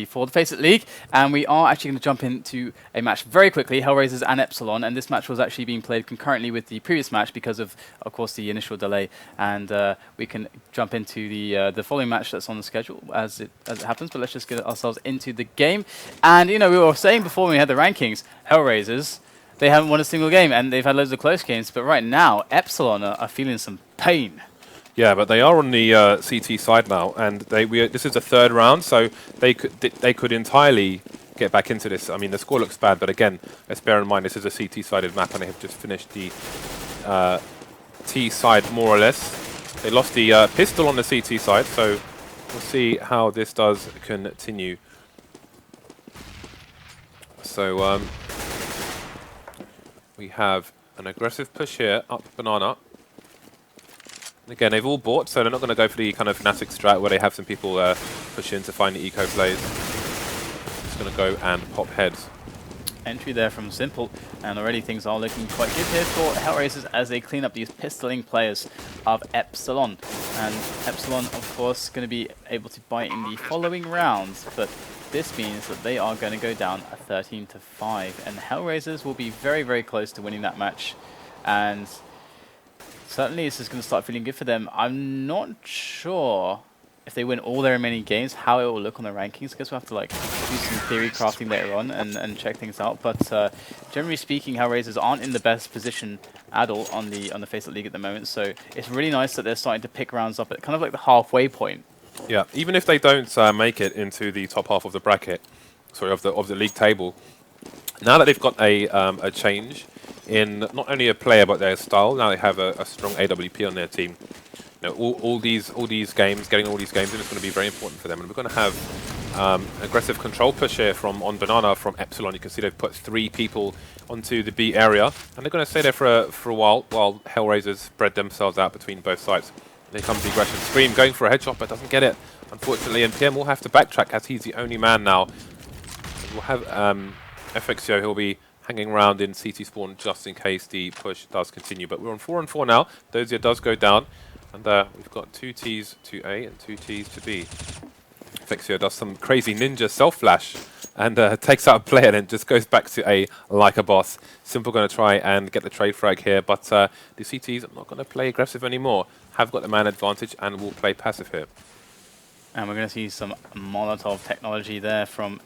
for the FACEIT League, and we are actually going to jump into a match very quickly, HellRaisers and Epsilon, and this match was actually being played concurrently with the previous match because of course, the initial delay, and we can jump into the following match that's on the schedule as it happens, but let's just get ourselves into the game. And, you know, we were saying before when we had the rankings, HellRaisers, they haven't won a single game, and they've had loads of close games, but right now, Epsilon are feeling some pain. Yeah, but they are on the CT side now, and this is the third round, so they could entirely get back into this. I mean, the score looks bad, but again, let's bear in mind this is a CT-sided map, and they have just finished the T side more or less. They lost the pistol on the CT side, so we'll see how this does continue. So we have an aggressive push here up Banana. Again, they've all bought, so they're not going to go for the kind of Fnatic strat where they have some people push in to find the eco plays. Just going to go and pop heads. Entry there from Simple, and already things are looking quite good here for HellRaisers as they clean up these pistoling players of Epsilon. And Epsilon, of course, going to be able to bite in the following rounds, but this means that they are going to go down a 13-5, and HellRaisers will be very, very close to winning that match. And certainly this is going to start feeling good for them. I'm not sure if they win all their remaining games, how it will look on the rankings. I guess we'll have to like do some theory crafting later on and check things out. But generally speaking, HellRaisers aren't in the best position at all on the FACEIT League at the moment. So it's really nice that they're starting to pick rounds up at kind of like the halfway point. Yeah, even if they don't make it into the top half of the bracket, sorry, of the league table, now that they've got a change in not only a player but their style, now they have a strong AWP on their team. You know, all these games, getting all these games in is going to be very important for them, and we're going to have aggressive control push here on Banana from Epsilon. You can see they've put 3 people onto the B area, and they're going to stay there for a while HellRaisers spread themselves out between both sides. And here comes the aggression. Scream going for a headshot, but doesn't get it, unfortunately, and PM will have to backtrack as he's the only man now. And we'll have FACEIT, he'll be hanging around in CT spawn just in case the push does continue. But we're on 4-4 now. Dozier does go down. And we've got 2 Ts to A and 2 Ts to B. FACEIT does some crazy ninja self-flash and takes out a player and then just goes back to A like a boss. Simple going to try and get the trade frag here, but the CTs are not going to play aggressive anymore. Have got the man advantage and will play passive here. And we're going to see some Molotov technology there from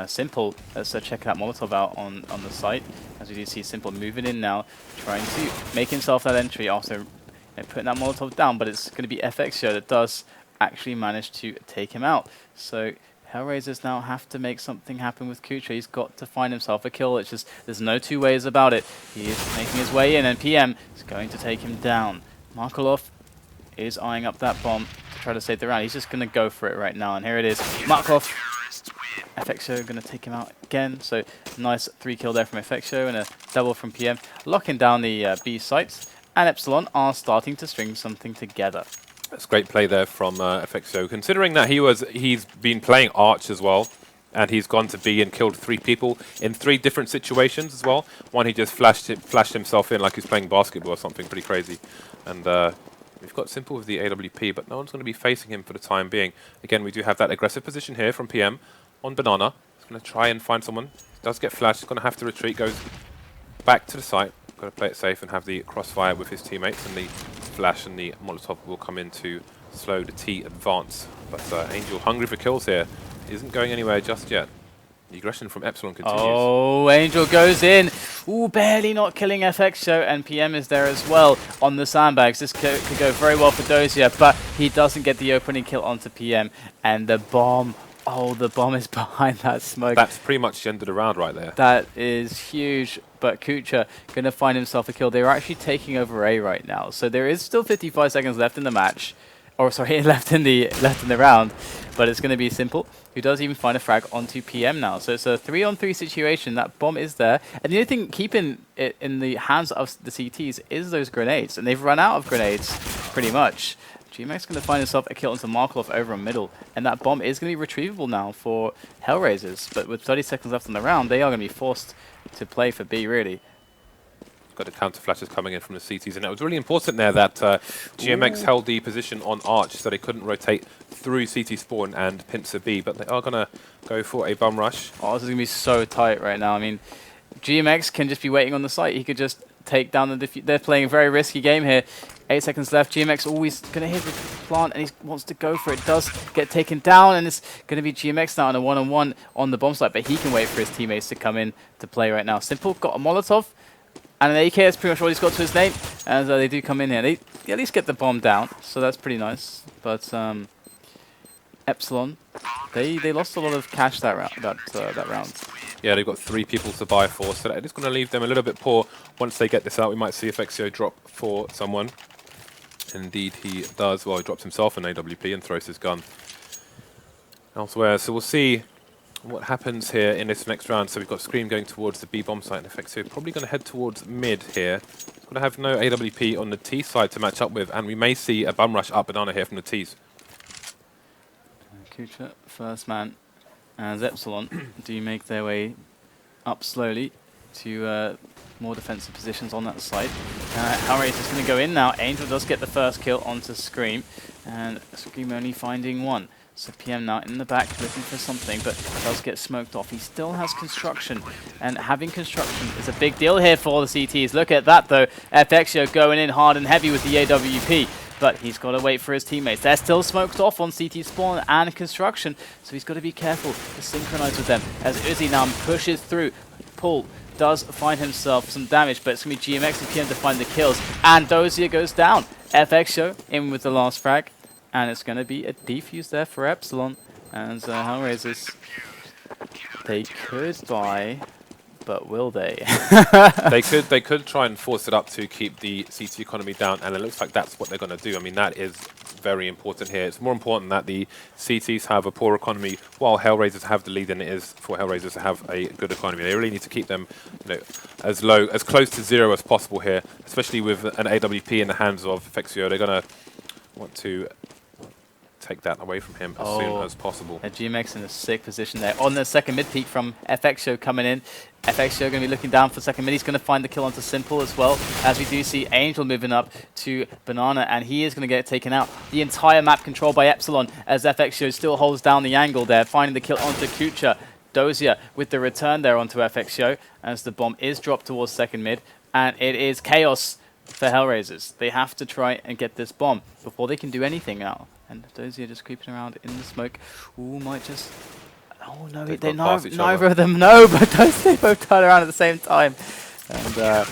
Simple. Let's check that Molotov out on the site. As we do see Simple moving in now, trying to make himself that entry after putting that Molotov down, but it's going to be FACEIT that does actually manage to take him out. So HellRaisers now have to make something happen with Kucha. He's got to find himself a kill. It's just, there's no two ways about it. He is making his way in, and PM is going to take him down. Markolov is eyeing up that bomb to try to save the round. He's just going to go for it right now, and here it is. Markolov. FACEIT going to take him out again. So nice 3 kill there from FACEIT and a double from PM, locking down the B sites. And Epsilon are starting to string something together. That's great play there from FACEIT, considering that he's been playing Arch as well, and he's gone to B and killed 3 people in 3 different situations as well. One, he just flashed himself in like he's playing basketball or something pretty crazy. And we've got Simple with the AWP, but no one's going to be facing him for the time being. Again, we do have that aggressive position here from PM on Banana. He's going to try and find someone. Does get flashed. He's going to have to retreat. Goes back to the site. Got to play it safe and have the crossfire with his teammates, and the flash and the Molotov will come in to slow the T advance. But Angel, hungry for kills here, isn't going anywhere just yet. The aggression from Epsilon continues. Oh, Angel goes in. Ooh, barely not killing FACEIT, and PM is there as well on the sandbags. This could go very well for Dozier, but he doesn't get the opening kill onto PM, and the bomb. Oh, the bomb is behind that smoke. That's pretty much the end of the round right there. That is huge, but Kucha going to find himself a kill. They're actually taking over A right now, so there is still 55 seconds left in the match. Or sorry, left in the round, but it's going to be Simple, who does even find a frag onto PM now. So it's a 3-on-3 situation. That bomb is there, and the only thing keeping it in the hands of the CTs is those grenades, and they've run out of grenades pretty much. GMX going to find himself a kill into Markolov over in middle, and that bomb is going to be retrievable now for HellRaisers. But with 30 seconds left in the round, they are going to be forced to play for B, really. got the counter flashes coming in from the CTs, and it was really important there that GMX held the position on Arch so they couldn't rotate through CT spawn and pincer B, but they are going to go for a bum rush. Oh, this is going to be so tight right now. I mean, GMX can just be waiting on the site. He could just take down the defuse. They're playing a very risky game here. 8 seconds left. GMX always going to hit the plant, and he wants to go for it. Does get taken down, and it's going to be GMX now on a one-on-one on the bomb site, but he can wait for his teammates to come in to play right now. Simple got a Molotov, and an AK. That's pretty much all he's got to his name, as they do come in here. They at least get the bomb down, so that's pretty nice. But Epsilon, they lost a lot of cash that round. Yeah, they've got 3 people to buy for, so that is going to leave them a little bit poor. Once they get this out, we might see FACEIT drop for someone. Indeed, he does. Well, he drops himself an AWP and throws his gun elsewhere. So we'll see what happens here in this next round. So we've got Scream going towards the B bomb site, and FACEIT probably going to head towards mid here. He's going to have no AWP on the T side to match up with, and we may see a bum rush up banana here from the Ts. Kucha, first man, as Epsilon do make their way up slowly to more defensive positions on that side. HellRaisers is going to go in now. Angel does get the first kill onto Scream, and Scream only finding one. So PM now in the back looking for something, but does get smoked off. He still has construction, and having construction is a big deal here for the CTs. Look at that though. FACEIT going in hard and heavy with the AWP. But he's got to wait for his teammates. They're still smoked off on CT spawn and construction, so he's got to be careful to synchronize with them. As Uzi now pushes through, Paul does find himself some damage, but it's going to be GMX and PM to find the kills. And Dozier goes down. FACEIT in with the last frag, and it's going to be a defuse there for Epsilon. And HellRaisers, they could buy, but will they? They could try and force it up to keep the CT economy down, and it looks like that's what they're going to do. I mean, that is very important here. It's more important that the CTs have a poor economy while HellRaisers have the lead than it is for HellRaisers to have a good economy. They really need to keep them, as close to 0 as possible here, especially with an AWP in the hands of FACEIT. They're going to want to take that away from him as soon as possible. GMX in a sick position there. On the second mid peak from FACEIT coming in. FACEIT going to be looking down for second mid. He's going to find the kill onto Simple as well, as we do see Angel moving up to Banana, and he is going to get taken out. The entire map controlled by Epsilon, as FACEIT still holds down the angle there, finding the kill onto Kucha. Dozier with the return there onto FACEIT, as the bomb is dropped towards second mid, and it is chaos for HellRaisers. They have to try and get this bomb before they can do anything now. And Dozier just creeping around in the smoke. Ooh, might just... Oh no, neither of them know, but they both turn around at the same time. And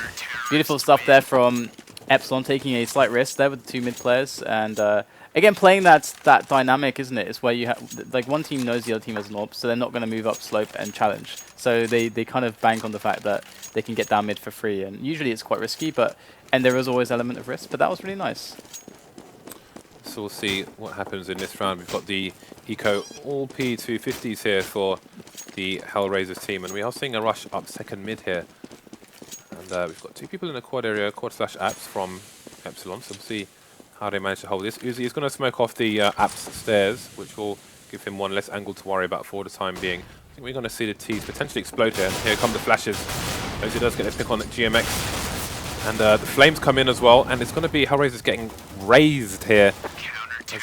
beautiful stuff there from Epsilon, taking a slight risk there with the 2 mid players. And again, playing that dynamic, isn't it? It's where you have, like, one team knows the other team has an AWP, so they're not going to move up slope and challenge. So they kind of bank on the fact that they can get down mid for free. And usually it's quite risky, and there is always an element of risk, but that was really nice. So we'll see what happens in this round. We've got the Eco all P250s here for the HellRaisers team, and we are seeing a rush up second mid here. And we've got 2 people in the quad area, quad/apps from Epsilon, so we'll see how they manage to hold this. Uzi is going to smoke off the apps stairs, which will give him one less angle to worry about for the time being. I think we're going to see the T's potentially explode here. Here come the flashes. Uzi does get a pick on GMX. And the flames come in as well, and it's going to be HellRaisers getting raised here.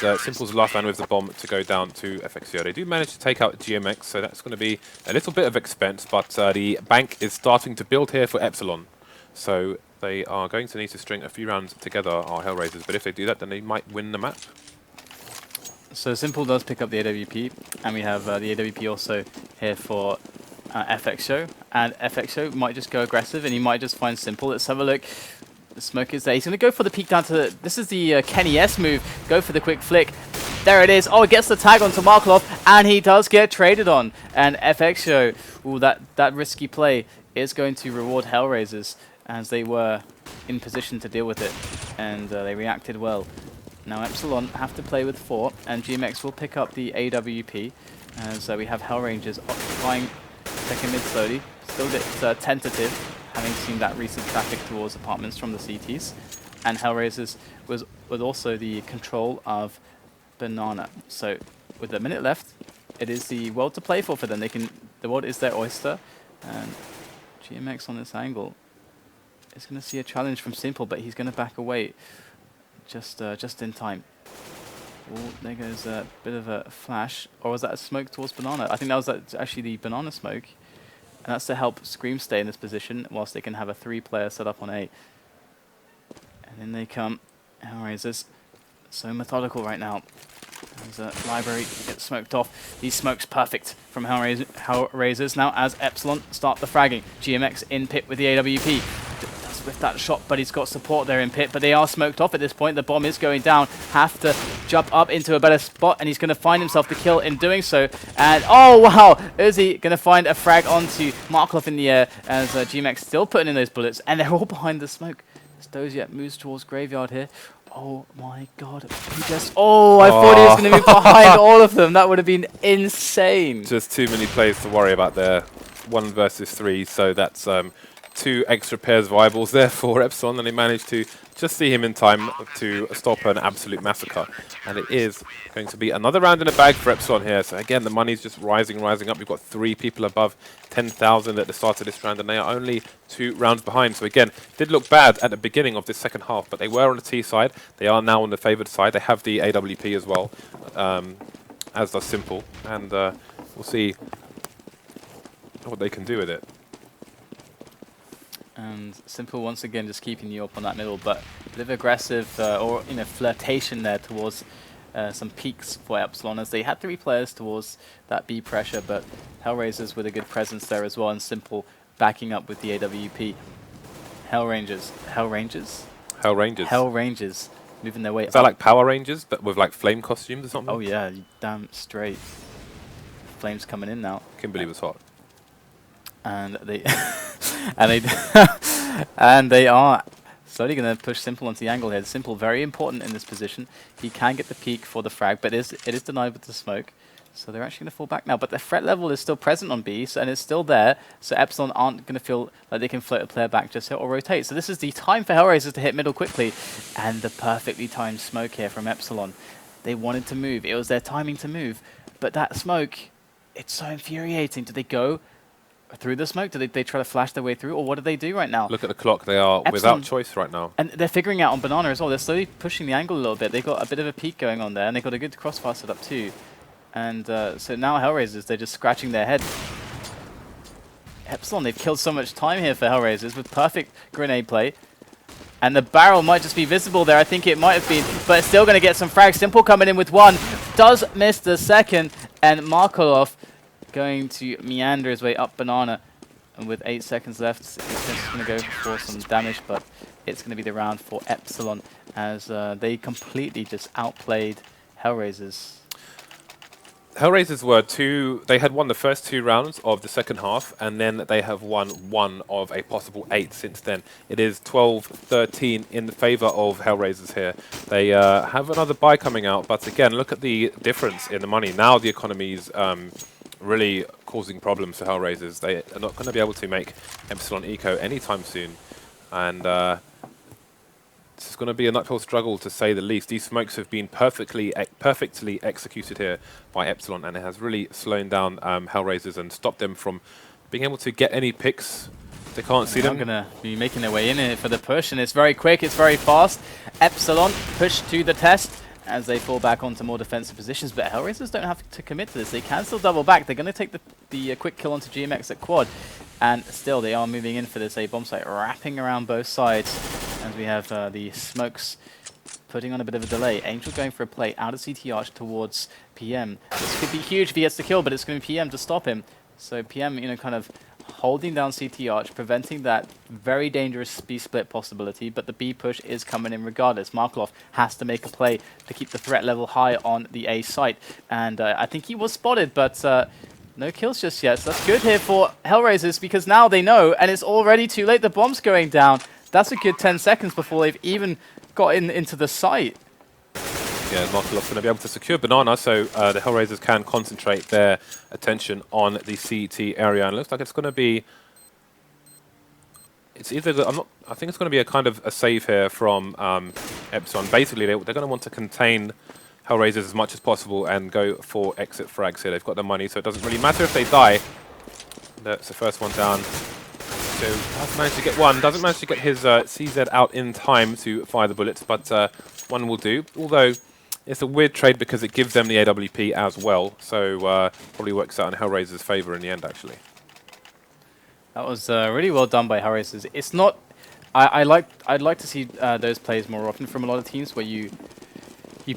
As Simple's last man with the bomb to go down to FACEIT. They do manage to take out GMX, so that's going to be a little bit of expense, but the bank is starting to build here for Epsilon. So they are going to need to string a few rounds together, our HellRaisers, but if they do that, then they might win the map. So Simple does pick up the AWP, and we have the AWP also here for FACEIT, and FACEIT might just go aggressive, and he might just find Simple. Let's have a look. The smoke is there. He's going to go for the peek down to... This is the Kenny S move. Go for the quick flick. There it is. Oh, it gets the tag onto Marklov, and he does get traded on. And FACEIT, ooh, that risky play is going to reward HellRaisers, as they were in position to deal with it, and they reacted well. Now Epsilon have to play with 4, and GMX will pick up the AWP, as we have HellRaisers occupying second mid slowly. Still a bit tentative, having seen that recent traffic towards apartments from the CTs. And HellRaisers was also the control of Banana. So with a minute left, it is the world to play for them. The world is their oyster. And GMX on this angle. is going to see a challenge from Simple, but he's going to back away just in time. Oh, there goes a bit of a flash. Or was that a smoke towards Banana? I think that was actually the Banana smoke. And that's to help Scream stay in this position whilst they can have a 3-player set up on A. And in they come. HellRaisers. So methodical right now. As a library gets smoked off. These smokes perfect from HellRaisers. Now as Epsilon start the fragging. GMX in pit with the AWP. Does with that shot, but he's got support there in pit. But they are smoked off at this point. The bomb is going down. Have to jump up into a better spot. And he's going to find himself the kill in doing so. And oh wow! Uzi going to find a frag onto Markov in the air. As GMX still putting in those bullets. And they're all behind the smoke. Dozier moves towards Graveyard here. Oh my god. He just... Oh, I thought he was going to move behind all of them. That would have been insane. Just too many players to worry about there. 1 versus 3, so that's 2 extra pairs of eyeballs there for Epsilon, and they managed to just see him in time to stop an absolute massacre. And it is going to be another round in the bag for Epsilon here. So again, the money's just rising up. We've got 3 people above 10,000 at the start of this round, and they are only 2 rounds behind. So again, did look bad at the beginning of this second half, but they were on the T side. They are now on the favoured side. They have the AWP as well, as does Simple. And we'll see what they can do with it. And Simple once again just keeping you up on that middle, but a bit of aggressive or flirtation there towards some peaks for Epsilon, as they had 3 players towards that B pressure, but HellRaisers with a good presence there as well, and Simple backing up with the AWP. HellRangers moving their way up. Is that like Power Rangers, but with like flame costumes or something? Oh yeah, damn straight. Flames coming in now. Kimberly was hot. And they and they are slowly going to push Simple onto the angle here. Simple very important in this position. He can get the peak for the frag, but it is denied with the smoke. So they're actually going to fall back now. But the threat level is still present on B, and it's still there. So Epsilon aren't going to feel like they can float a player back just hit or rotate. So this is the time for HellRaisers to hit middle quickly. And the perfectly timed smoke here from Epsilon. They wanted to move. It was their timing to move. But that smoke, it's so infuriating. Do they go through the smoke? Do they try to flash their way through, or what do they do right now? Look at the clock. They are Epsilon, without choice right now. And they're figuring out on Banana as well. They're slowly pushing the angle a little bit. They've got a bit of a peak going on there, and they've got a good crossfire set up too. And so now HellRaisers, they're just scratching their head. Epsilon, they've killed so much time here for HellRaisers with perfect grenade play. And the barrel might just be visible there. I think it might have been, but it's still going to get some frags. Simple coming in with 1. Does miss the second, and Markolov going to meander his way up Banana. And with 8 seconds left, it's just going to go for some damage, but it's going to be the round for Epsilon as they completely just outplayed HellRaisers. HellRaisers were they had won the first 2 rounds of the second half, and then they have won 1 of a possible 8 since then. It is 12-13 in the favour of HellRaisers here. They have another buy coming out, but again, look at the difference in the money. Now the economy's really causing problems for HellRaisers. They are not going to be able to make Epsilon Eco anytime soon, and this is going to be an uphill struggle to say the least. These smokes have been perfectly executed here by Epsilon, and it has really slowed down HellRaisers and stopped them from being able to get any picks. They can't see them. They're going to be making their way in here for the push, and it's very quick, it's very fast. Epsilon push to the test as they fall back onto more defensive positions, but HellRaisers don't have to commit to this. They can still double back. They're going to take the quick kill onto GMX at quad, and still they are moving in for this A bomb site, wrapping around both sides as we have the smokes putting on a bit of a delay. Angel going for a play out of CT Arch towards PM. This could be huge if he gets the kill, but it's going to be PM to stop him. So PM, kind of holding down CT Arch, preventing that very dangerous B split possibility, but the B push is coming in regardless. Markov has to make a play to keep the threat level high on the A site, and I think he was spotted, but no kills just yet. So that's good here for HellRaisers, because now they know, and it's already too late. The bomb's going down. That's a good 10 seconds before they've even got into the site. Yeah, Markolov's going to be able to secure Banana, so the HellRaisers can concentrate their attention on the CT area. And it looks like it's going to be... It's either... I think it's going to be a kind of a save here from Epsilon. Basically, they're going to want to contain HellRaisers as much as possible and go for exit frags here. They've got the money, so it doesn't really matter if they die. That's the first one down. FXO has managed to get one. Doesn't manage to get his CZ out in time to fire the bullets, but one will do. Although it's a weird trade because it gives them the AWP as well, so probably works out in HellRaisers' favor in the end, actually. That was really well done by HellRaisers. It's not. I'd like to see those plays more often from a lot of teams where you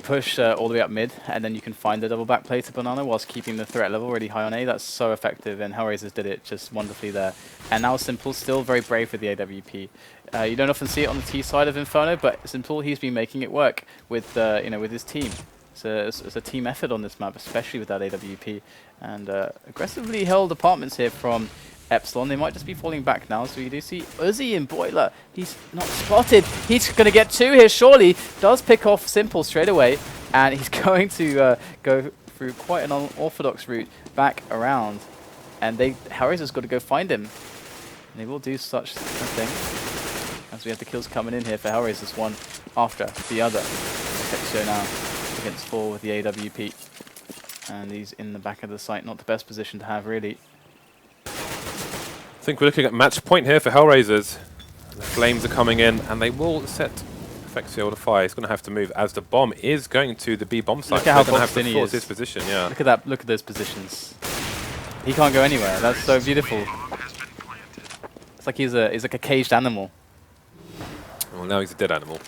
push all the way up mid and then you can find the double back play to Banana whilst keeping the threat level really high on A. That's so effective, and HellRaisers did it just wonderfully there. And now Simple still very brave with the AWP. You don't often see it on the T side of Inferno, but Simple, he's been making it work with with his team. It's a team effort on this map, especially with that AWP, and aggressively held apartments here from Epsilon. They might just be falling back now, so you do see Uzi and Boiler. He's not spotted. He's going to get two here, surely. Does pick off Simple straight away, and he's going to go through quite an unorthodox route back around. And HellRaisers got to go find him. And they will do such a thing, as we have the kills coming in here for HellRaisers, one after the other. FXO now against 4 with the AWP. And he's in the back of the site, not the best position to have, really. I think we're looking at match point here for HellRaisers. The flames are coming in, and they will set FXO to fire. He's going to have to move as the bomb is going to the B bomb site. Look at how going to have boxed in to he force is. his position. Yeah. Look at that. Look at those positions. He can't go anywhere. That's so beautiful. It's like he's like a caged animal. Well, now he's a dead animal.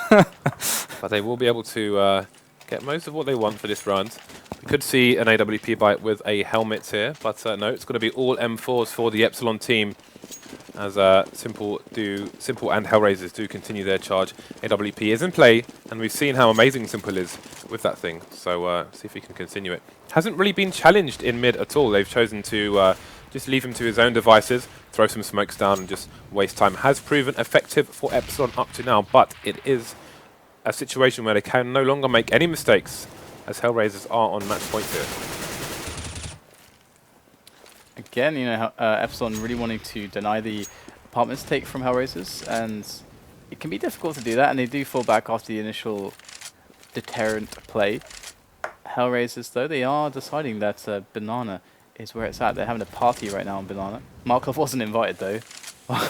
But they will be able to get most of what they want for this round. We could see an AWP bite with a helmet here, but no, it's going to be all M4s for the Epsilon team, as Simple and HellRaisers do continue their charge. AWP is in play, and we've seen how amazing Simple is with that thing, so see if he can continue it. Hasn't really been challenged in mid at all. They've chosen to just leave him to his own devices, throw some smokes down and just waste time. Has proven effective for Epsilon up to now, but it is a situation where they can no longer make any mistakes, as HellRaisers are on match point here. Again, Epsilon really wanting to deny the apartments take from HellRaisers, and it can be difficult to do that, and they do fall back after the initial deterrent play. HellRaisers, though, they are deciding that Banana is where it's at. They're having a party right now on Banana. Markov wasn't invited, though.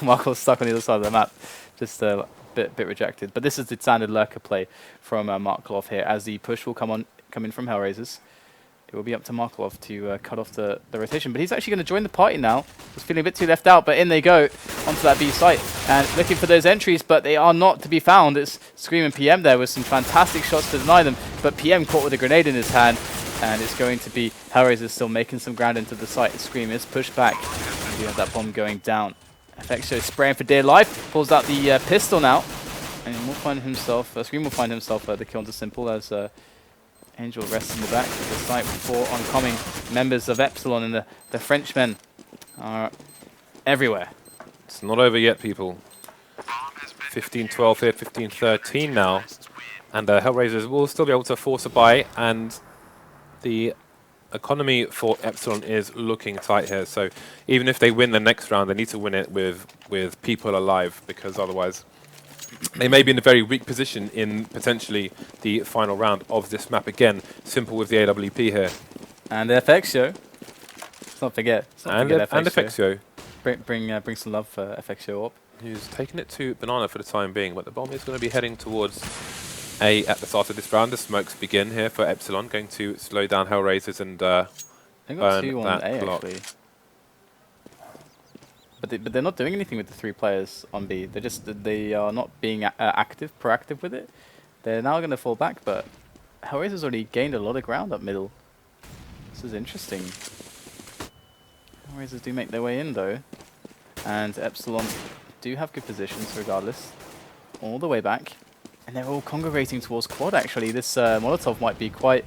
Markov's stuck on the other side of the map, just a bit rejected. But this is the standard lurker play from Markov here, as the push will come in from HellRaisers. It will be up to Markov to cut off the rotation, but he's actually going to join the party now. He's feeling a bit too left out, but in they go onto that B site and looking for those entries, but they are not to be found. It's Scream and PM there with some fantastic shots to deny them, but PM caught with a grenade in his hand, and it's going to be HellRaisers still making some ground into the site. Scream is pushed back. We have that bomb going down. FXO spraying for dear life, pulls out the pistol now, and will find himself, Scream will find himself the kill onto Simple, as Angel rests in the back of the site with 4 oncoming members of Epsilon, and the Frenchmen are everywhere. It's not over yet, people. 15-12 here, 15-13 now. And HellRaisers will still be able to force a buy, and the economy for Epsilon is looking tight here. So even if they win the next round, they need to win it with people alive, because otherwise they may be in a very weak position in potentially the final round of this map. Again, Simple with the AWP here. And FXO. Let's not forget. And FXO. Bring some love for FXO up. Who's taking it to Banana for the time being, but the bomb is going to be heading towards A at the start of this round. The smokes begin here for Epsilon, going to slow down HellRaisers and They got 2 on that A, block. actually. But they're not doing anything with the 3 players on B. They are not being proactive with it. They're now going to fall back, but HellRaisers already gained a lot of ground up middle. This is interesting. HellRaisers do make their way in, though, and Epsilon do have good positions regardless, all the way back, and they're all congregating towards quad. Actually, this Molotov might be quite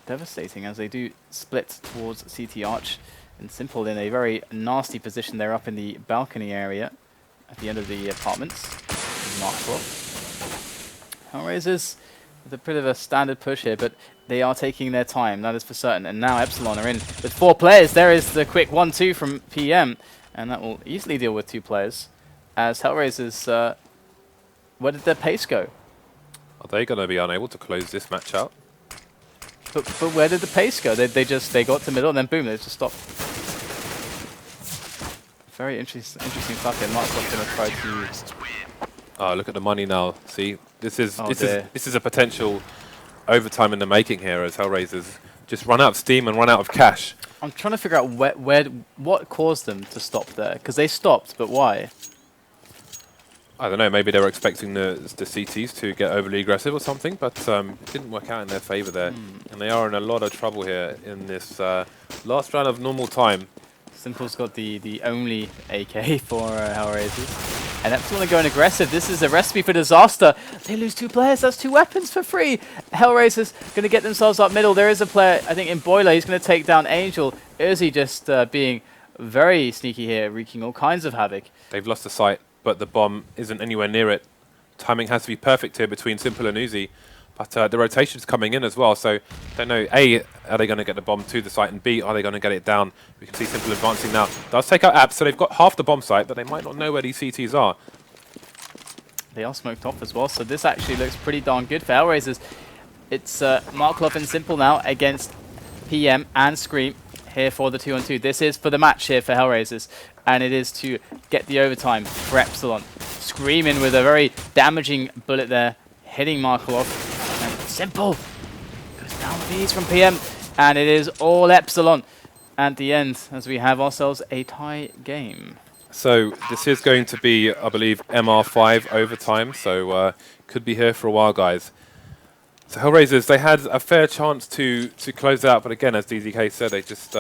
devastating, as they do split towards CT Arch. And Simple in a very nasty position. They're up in the balcony area at the end of the apartments. HellRaisers with a bit of a standard push here, but they are taking their time, that is for certain. And now Epsilon are in with 4 players. There is the quick 1-2 from PM, and that will easily deal with 2 players. As HellRaisers, where did their pace go? Are they going to be unable to close this match out? But where did the pace go? They got to middle and then boom, they just stopped. very interesting stuff here. Mark's going to try to... Oh, look at the money now. See, this is Oh, this is a potential overtime in the making here as HellRaisers just run out of steam and run out of cash. I'm trying to figure out what caused them to stop there, because they stopped, but why? I don't know, maybe they were expecting the CTs to get overly aggressive or something, but it didn't work out in their favor there. And they are in a lot of trouble here in this last round of normal time. Simple's got the only AK for HellRaisers. And Epsilon are going aggressive. This is a recipe for disaster. They lose 2 players. That's 2 weapons for free. HellRaisers going to get themselves up middle. There is a player, I think, in Boiler. He's going to take down Angel. Uzi just being very sneaky here, wreaking all kinds of havoc. They've lost the sight, but the bomb isn't anywhere near it. Timing has to be perfect here between Simple and Uzi. But the rotation's coming in as well, so don't know, A, are they going to get the bomb to the site, and B, are they going to get it down? We can see Simple advancing now. Does take out Apps, so they've got half the bomb site, but they might not know where these CTs are. They are smoked off as well, so this actually looks pretty darn good for HellRaisers. It's Marklov and Simple now against PM and Scream here for the 2-on-2. This is for the match here for HellRaisers, and it is to get the overtime for Epsilon. Screaming with a very damaging bullet there, hitting Marklov. Simple goes down with ease from PM, and it is all Epsilon at the end as we have ourselves a tie game. So this is going to be, I believe, MR5 overtime, so could be here for a while, guys. So HellRaisers, they had a fair chance to close out, but again, as DZK said, they just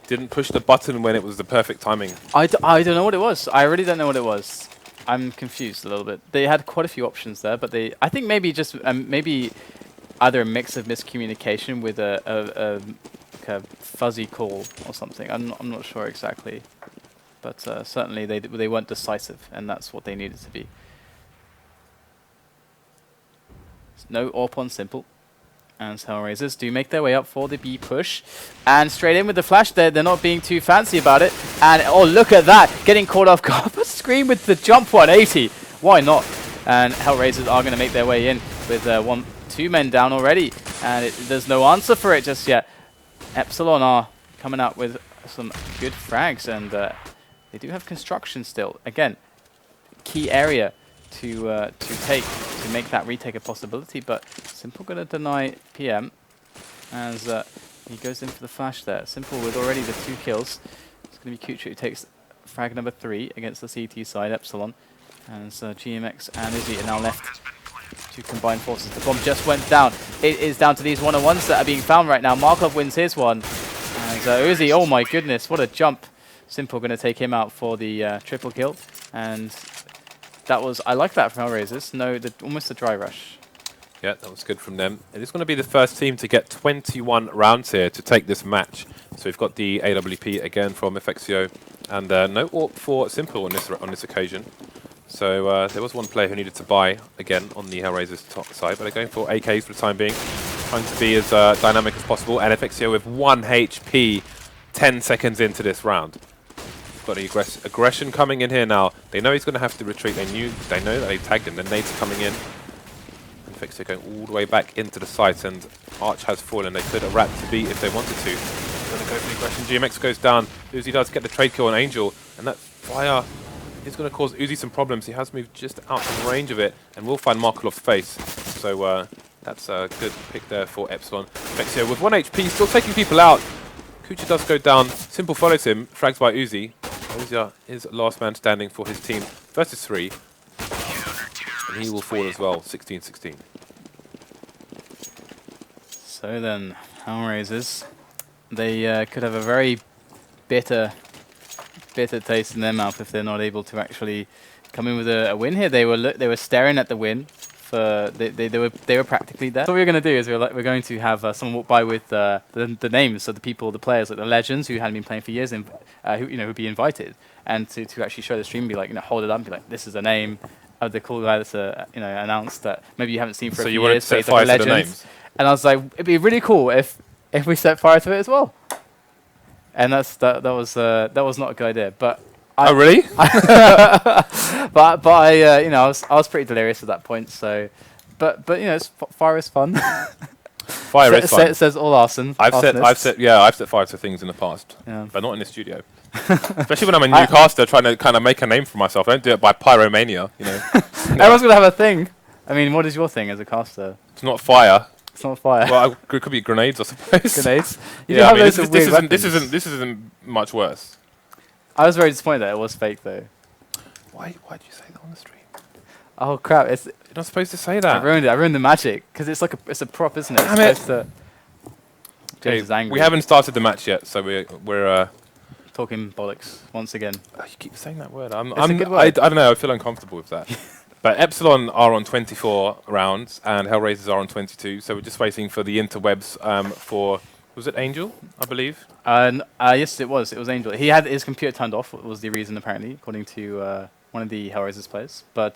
didn't push the button when it was the perfect timing. I don't know what it was. I really don't know what it was. I'm confused a little bit. They had quite a few options there, but I think maybe just maybe either a mix of miscommunication with a fuzzy call or something. I'm not sure exactly, but certainly they weren't decisive, and that's what they needed to be. No AWP on Simple, and HellRaisers do make their way up for the B push, and straight in with the flash there. They're not being too fancy about it, and oh, look at that, getting caught off guard. But Scream with the jump 180. Why not? And HellRaisers are going to make their way in with 2 men down already, and there's no answer for it just yet. Epsilon are coming out with some good frags, and they do have construction still. Again, key area to take to make that retake a possibility, but Simple going to deny PM as he goes in for the flash there. Simple with already the 2 kills. It's going to be Kucha who takes frag number 3 against the CT side, Epsilon, and GMX and Izzy are now left to combine forces. The bomb just went down. It is down to these 1-on-1s that are being found right now. Markov wins his one. And Uzi, oh my goodness, what a jump. Simple going to take him out for the triple kill. And that was, I like that from HellRaisers. No, almost a dry rush. Yeah, that was good from them. It is going to be the first team to get 21 rounds here to take this match. So we've got the AWP again from FACEIT, and no AWP for Simple on this occasion. So there was one player who needed to buy again on the HellRaisers top side, but they're going for AKs for the time being, trying to be as dynamic as possible. And FACEIT with 1 HP, 10 seconds into this round. Got the aggression coming in here now. They know he's going to have to retreat. They know that they've tagged him. The nades are coming in. And FACEIT going all the way back into the site, and Arch has fallen. They could have wrapped to beat if they wanted to. They're going to go for the aggression. GMX goes down. Uzi does get the trade kill on Angel, and that fire is going to cause Uzi some problems. He has moved just out of range of it, and will find Markelov's face. So that's a good pick there for Epsilon. FACEIT with 1 HP, still taking people out. Kucha does go down. Simple follows him, frags by Uzi. Uzi is last man standing for his team versus 3. And he will fall as well, 16-16. So then, HellRaisers, they could have a very bitter taste in their mouth if they're not able to actually come in with a win here. They were staring at the win. They were practically there. So what we're going to do is we're going to have someone walk by with the names of the people, the players, like the legends who hadn't been playing for years, and who'd be invited, and to actually show the stream, be like, hold it up, and be like, this is the name of the cool guy that's announced that maybe you haven't seen for a few years. So you wanted to set fire to the names? And I was like, it'd be really cool if we set fire to it as well. And that was not a good idea, but. Oh really? but I was pretty delirious at that point. So, but fire is fun. Fire is fun. It says all arson. I've set fire to things in the past, but not in the studio. Especially when I'm a new caster trying to kind of make a name for myself. I don't do it by pyromania, you know. Everyone's gonna have a thing. I mean, what is your thing as a caster? It's not fire. It's not fire. Well, it could be grenades, I suppose. Grenades. Yeah, I mean, this isn't much worse. I was very disappointed that it was fake though. Why'd you say that on the stream? Oh crap! You're not supposed to say that. I ruined it. I ruined the magic because it's like it's a prop, isn't it? Damn it. James is angry. We haven't started the match yet, so we're talking bollocks once again. You keep saying that word. A good word. I don't know. I feel uncomfortable with that. But Epsilon are on 24 rounds and HellRaisers are on 22. So we're just waiting for the interwebs for, was it Angel, I believe? Yes, it was. It was Angel. He had his computer turned off. Was the reason apparently, according to one of the HellRaisers players. But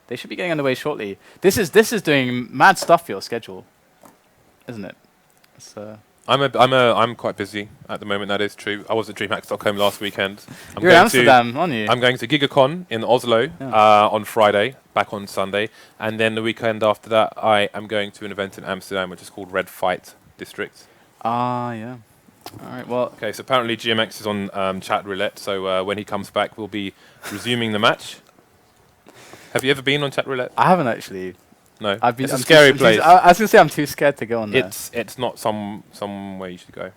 they should be getting underway shortly. This is doing mad stuff for your schedule, isn't it? It's, I'm quite busy at the moment. That is true. I was at DreamHacks.com last weekend. You're in Amsterdam, aren't you? I'm going to GigaCon in Oslo on Friday, back on Sunday, and then the weekend after that, I am going to an event in Amsterdam which is called Red Fight District. Ah, yeah. All right. Well. Okay. So apparently GMX is on chat roulette. So when he comes back, we'll be resuming the match. Have you ever been on chat roulette? I haven't actually. No, it's a scary place. I was gonna say I'm too scared to go on there. It's not somewhere you should go.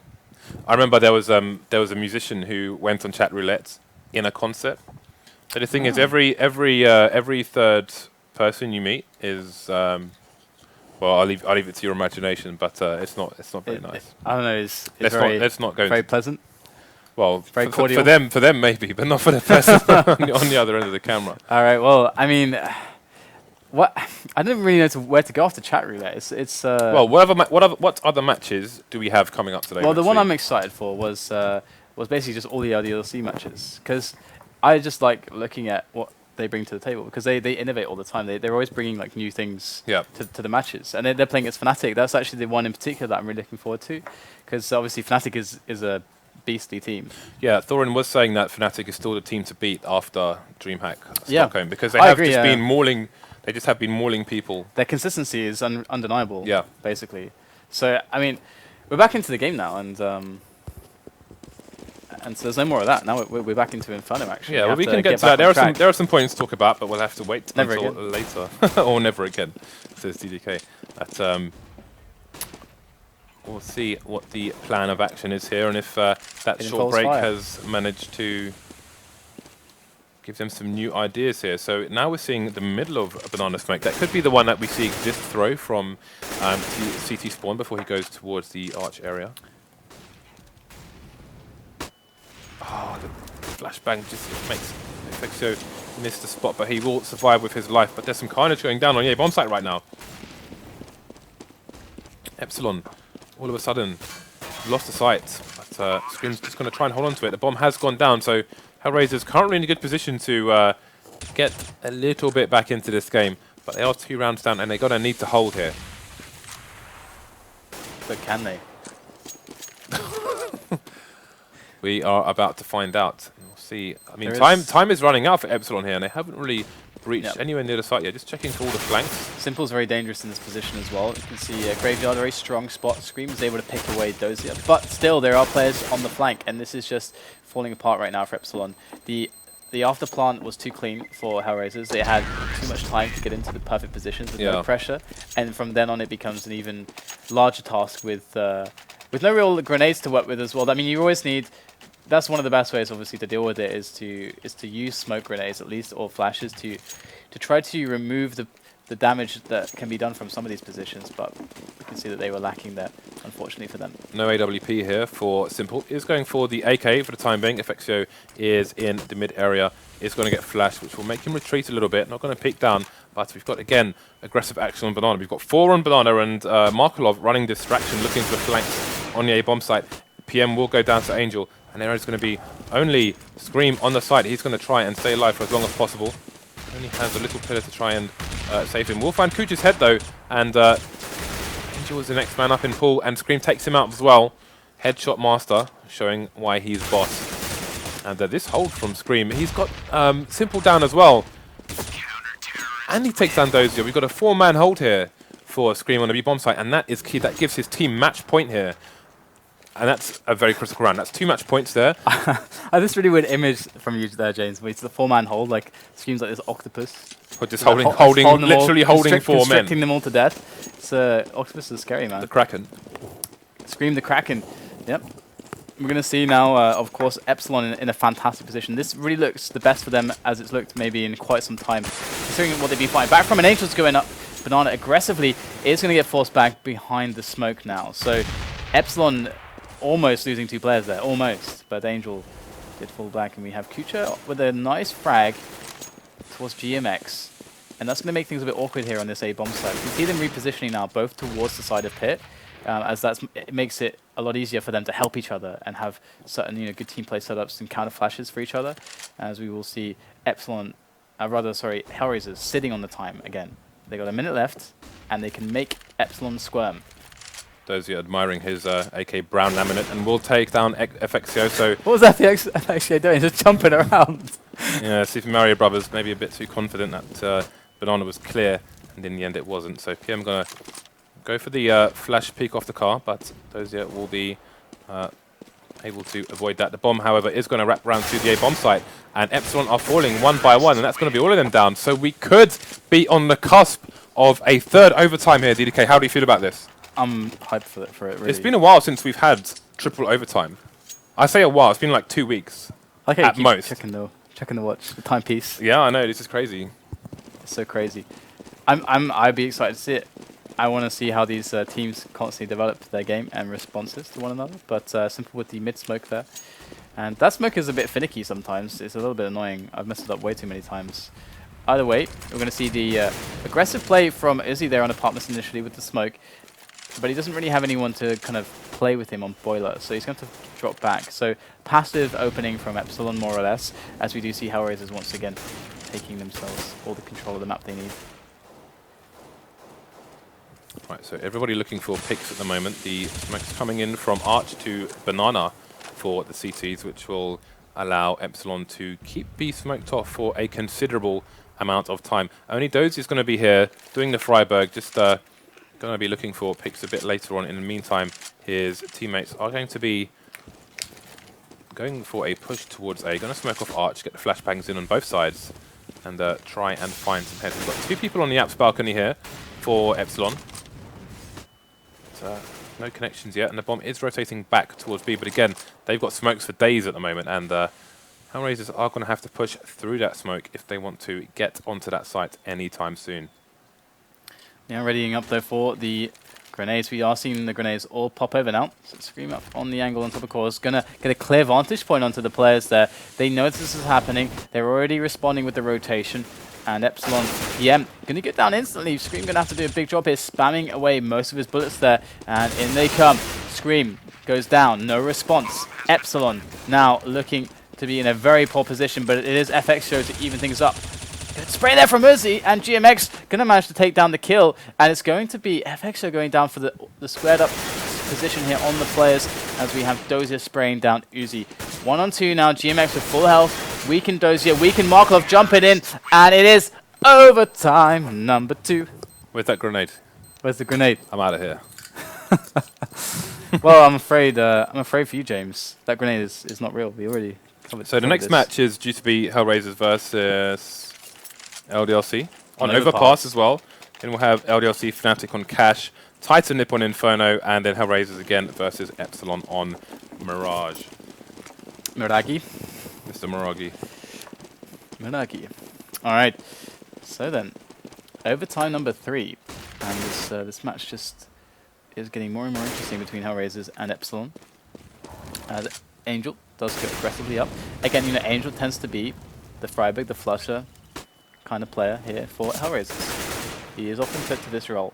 I remember there was a musician who went on chat roulette in a concert. So the thing is, every third person you meet is well, I'll leave it to your imagination, but it's not very nice. I don't know. Let's not go. Very pleasant. Well, very cordial. For them maybe, but not for the person on the other end of the camera. All right. Well, I mean. What I didn't really know where to go after chat roulette. It's well, what other matches do we have coming up today? Well, the one I'm excited for was basically just all the LDLC matches because I just like looking at what they bring to the table because they innovate all the time. They're always bringing like new things to the matches, and they're playing as Fnatic. That's actually the one in particular that I'm really looking forward to because obviously Fnatic is a beastly team. Yeah, Thorin was saying that Fnatic is still the team to beat after DreamHack Stockholm because they have been mauling. They just have been mauling people. Their consistency is undeniable. Yeah, basically. So I mean, we're back into the game now, and so there's no more of that. Now we're back into Inferno. Actually, yeah. Well, we can get to that. There are some points to talk about, but we'll have to wait until later, or never again, says DDK. We'll see what the plan of action is here, and if that short break has managed to give them some new ideas here. So now we're seeing the middle of a banana smoke. That could be the one that we see Exist throw from CT spawn before he goes towards the arch area. Oh, the flashbang just makes FXO miss the spot, but he will survive with his life. But there's some carnage going down on bomb site right now. Epsilon, all of a sudden, lost the sight. But Scream's just going to try and hold on to it. The bomb has gone down, so HellRaisers currently in a good position to get a little bit back into this game, but they are 2 rounds down and they're going to need to hold here. But can they? We are about to find out. We'll see. I mean, time is running out for Epsilon here, and they haven't really breached anywhere near the site yet. Just checking for all the flanks. Simple's very dangerous in this position as well. You can see Graveyard, a very strong spot. Scream is able to pick away Dozier, but still there are players on the flank, and this is just falling apart right now for Epsilon. The after plant was too clean for HellRaisers. They had too much time to get into the perfect positions with no pressure, and from then on it becomes an even larger task with no real grenades to work with as well. I mean, you always need. That's one of the best ways, obviously, to deal with it is to use smoke grenades at least or flashes to try to remove the damage that can be done from some of these positions. But you can see that they were lacking there, unfortunately for them. No AWP here for Simple. Is going for the AK for the time being. FXO is in the mid area. Is going to get flashed, which will make him retreat a little bit. Not going to peek down, but we've got again aggressive action on Banana. We've got 4 on Banana and Markolov running distraction, looking for the flanks on the A bomb site. PM will go down to Angel. And there is going to be only Scream on the side. He's going to try and stay alive for as long as possible. Only has a little pillar to try and save him. We'll find Cooch's head though. And Angel is the next man up in pool. And Scream takes him out as well. Headshot master, showing why he's boss. And this hold from Scream. He's got Simple down as well. And he takes down Dozier. We've got a 4-man hold here for Scream on the B bomb site, and that is key. That gives his team match point here. And that's a very critical round. That's 2 match points there. This really weird image from you there, James, where it's the 4-man hold, like, seems like this octopus. Or just literally holding 4 men. Constricting them all to death. It's, octopus is scary, man. The Kraken. Scream the Kraken. Yep. We're going to see now, of course, Epsilon in a fantastic position. This really looks the best for them as it's looked maybe in quite some time, considering what they've been fighting. Back from an Angel's going up. Banana aggressively is going to get forced back behind the smoke now. So Epsilon almost losing 2 players there, almost. But Angel did fall back, and we have Kucha with a nice frag towards GMX. And that's going to make things a bit awkward here on this A bomb side. You can see them repositioning now, both towards the side of Pit, as it makes it a lot easier for them to help each other and have certain good team play setups and counter flashes for each other. As we will see HellRaisers sitting on the time again. They got a minute left, and they can make Epsilon squirm. Those are admiring his AK Brown laminate, and will take down FXCO. So what was FXCO doing? Just jumping around. Yeah, Super Mario Brothers maybe a bit too confident that Banana was clear, and in the end it wasn't. So PM gonna go for the flash peek off the car, but Dozier will be able to avoid that. The bomb, however, is going to wrap around to the A bomb site, and Epsilon are falling 1 by 1, and that's going to be all of them down. So we could be on the cusp of a 3rd overtime here, DDK. How do you feel about this? I'm hyped for it, really. It's been a while since we've had triple overtime. I say a while, it's been like 2 weeks. Okay, at most. Checking the watch, the timepiece. Yeah, I know, this is crazy. It's so crazy. I'd be excited to see it. I want to see how these teams constantly develop their game and responses to one another. But Simple with the mid smoke there. And that smoke is a bit finicky sometimes. It's a little bit annoying. I've messed it up way too many times. Either way, we're going to see the aggressive play from Izzy there on Apartments initially with the smoke. But he doesn't really have anyone to kind of play with him on Boiler. So he's going to drop back. So passive opening from Epsilon more or less. As we do see HellRaisers once again taking themselves all the control of the map they need. Right, so everybody looking for picks at the moment. The smoke's coming in from Arch to Banana for the CTs, which will allow Epsilon to keep B smoked off for a considerable amount of time. Only Dozy is going to be here doing the Freiburg, just going to be looking for picks a bit later on. In the meantime, his teammates are going to be going for a push towards A. Going to smoke off Arch, get the flashbangs in on both sides, and try and find some heads. We've got 2 people on the apps balcony here for Epsilon. No connections yet, and the bomb is rotating back towards B, but again, they've got smokes for days at the moment, and HellRaisers are going to have to push through that smoke if they want to get onto that site anytime soon. Yeah, readying up though for the grenades. We are seeing the grenades all pop over now. So Scream up on the angle on top of course. Gonna get a clear vantage point onto the players there. They know this is happening. They're already responding with the rotation. And Epsilon PM going to get down instantly. Scream going to have to do a big job here, spamming away most of his bullets there. And in they come. Scream goes down. No response. Epsilon now looking to be in a very poor position, but it is FX Show to even things up. Good spray there from Uzi, and GMX going to manage to take down the kill. And it's going to be FX Show going down for the squared up position here on the players as we have Dozier spraying down Uzi. 1 on 2 now. GMX with full health. Weaken Dozier, weaken Markov jumping in, and it is overtime number 2. Where's that grenade? Where's the grenade? I'm out of here. Well, I'm afraid for you, James. That grenade is not real. We already covered. So the next match is due to be HellRaisers versus LDLC on Overpass as well. Then we'll have LDLC Fnatic on Cash, Titan Nip on Inferno, and then HellRaisers again versus Epsilon on Mirage. Miragi. Mr. Miragi. Miragi. All right. So then, overtime number 3, and this match just is getting more and more interesting between HellRaisers and Epsilon. As Angel does go aggressively up. Again, Angel tends to be the Freiburg, the flusher kind of player here for HellRaisers. He is often fit to this role.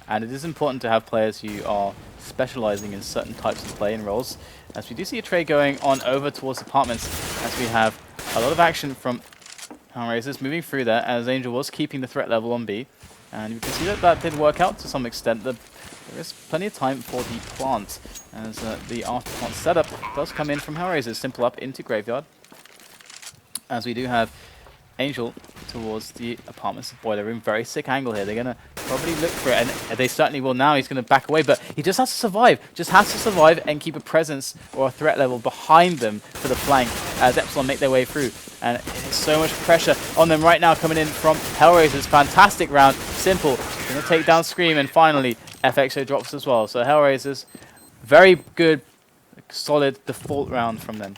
And it is important to have players who are specializing in certain types of play and roles. As we do see a trade going on over towards Apartments, as we have a lot of action from HellRaisers moving through there, as Angel was keeping the threat level on B. And you can see that that did work out to some extent. There is plenty of time for the plant, as the after plant setup does come in from HellRaisers. Simple up into Graveyard. As we do have Angel towards the Apartments boiler room. Very sick angle here. They're going to probably look for it, and they certainly will now. He's going to back away, but he just has to survive. Just has to survive and keep a presence or a threat level behind them for the flank as Epsilon make their way through. And there's so much pressure on them right now coming in from HellRaisers. Fantastic round. Simple. Going to take down Scream, and finally FXO drops as well. So HellRaisers, very good, solid default round from them.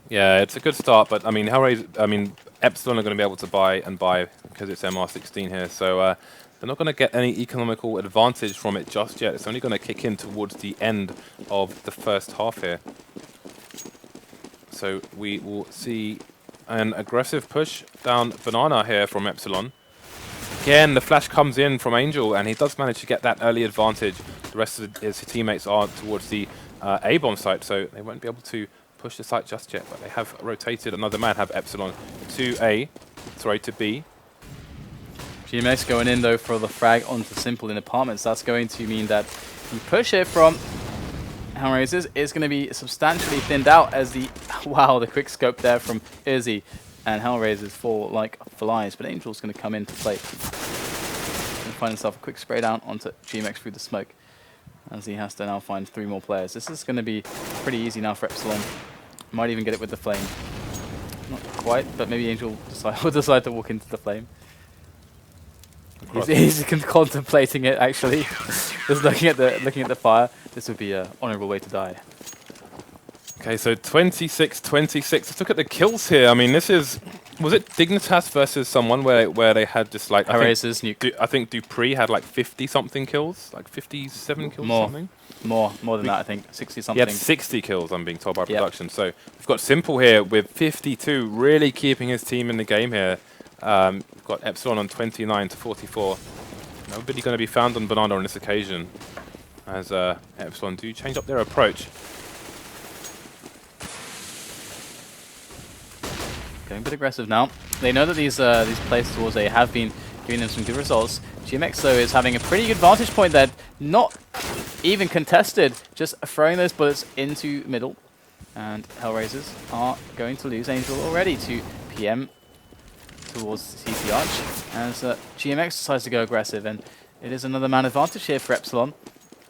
Yeah, it's a good start, but I mean, Epsilon are going to be able to buy because it's MR16 here, so they're not going to get any economical advantage from it just yet. It's only going to kick in towards the end of the first half here. So we will see an aggressive push down Banana here from Epsilon. Again, the flash comes in from Angel, and he does manage to get that early advantage. The rest of his teammates are towards the A-bomb site, so they won't be able to push the site just yet, but they have rotated another man, have Epsilon to B. GMX going in though for the frag onto Simple in apartments. That's going to mean that the push here from HellRaisers is going to be substantially thinned out as the the quick scope there from Izzy, and HellRaisers fall like flies, but Angel's going to come into play and find himself a quick spray down onto GMX through the smoke as he has to now find 3 more players. This is going to be pretty easy now for Epsilon. Might even get it with the flame. Not quite, but maybe Angel will decide to walk into the flame. He's contemplating it actually. Just looking at the fire. This would be an honourable way to die. Okay, so 26-26. Let's look at the kills here. I mean, was it Dignitas versus someone where they had just like I think Dupree had like 50-something kills, like 57 kills or something. More than that, I think 60-something. He had 60 kills, I'm being told by production. So we've got Simple here with 52, really keeping his team in the game here. We've got Epsilon on 29-44. Nobody going to be found on Banana on this occasion, as Epsilon do change up their approach. Going a bit aggressive now. They know that these plays towards A have been giving them some good results. GMX though is having a pretty good vantage point there, not even contested, just throwing those bullets into middle. And HellRaisers are going to lose Angel already to PM towards CC Arch as GMX decides to go aggressive, and it is another man advantage here for Epsilon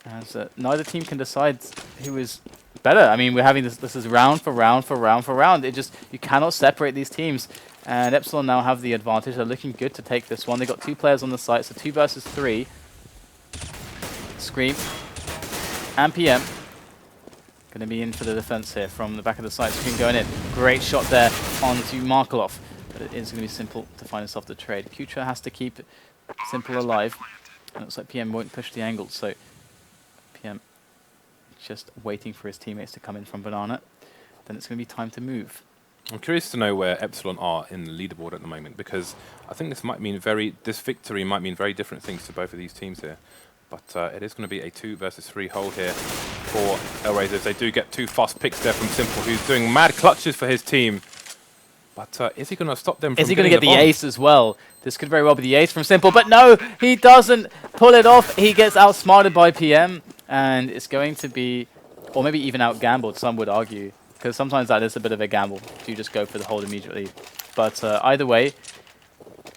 as neither team can decide who is better. I mean, we're having this is round for round for round for round. You cannot separate these teams, and Epsilon now have the advantage. They're looking good to take this one. They've got 2 players on the site, so 2 versus 3. Scream and PM going to be in for the defense here from the back of the site. Scream going in. Great shot there onto Markelov, but it is going to be Simple to find himself the trade. Kutra has to keep Simple alive. And it looks like PM won't push the angle, so PM just waiting for his teammates to come in from Banana. Then it's going to be time to move. I'm curious to know where Epsilon are in the leaderboard at the moment, because I think this victory might mean very different things to both of these teams here. But it is going to be a 2 versus 3 hole here for HellRaisers. They do get 2 fast picks there from Simple, who's doing mad clutches for his team. But is he going to stop them from Is he going to get the bomb? ace as well? This could very well be the ace from Simple, but no, he doesn't pull it off. He gets outsmarted by PM, and it's going to be, or maybe even out-gambled, some would argue, because sometimes that is a bit of a gamble. You just go for the hold immediately. But either way,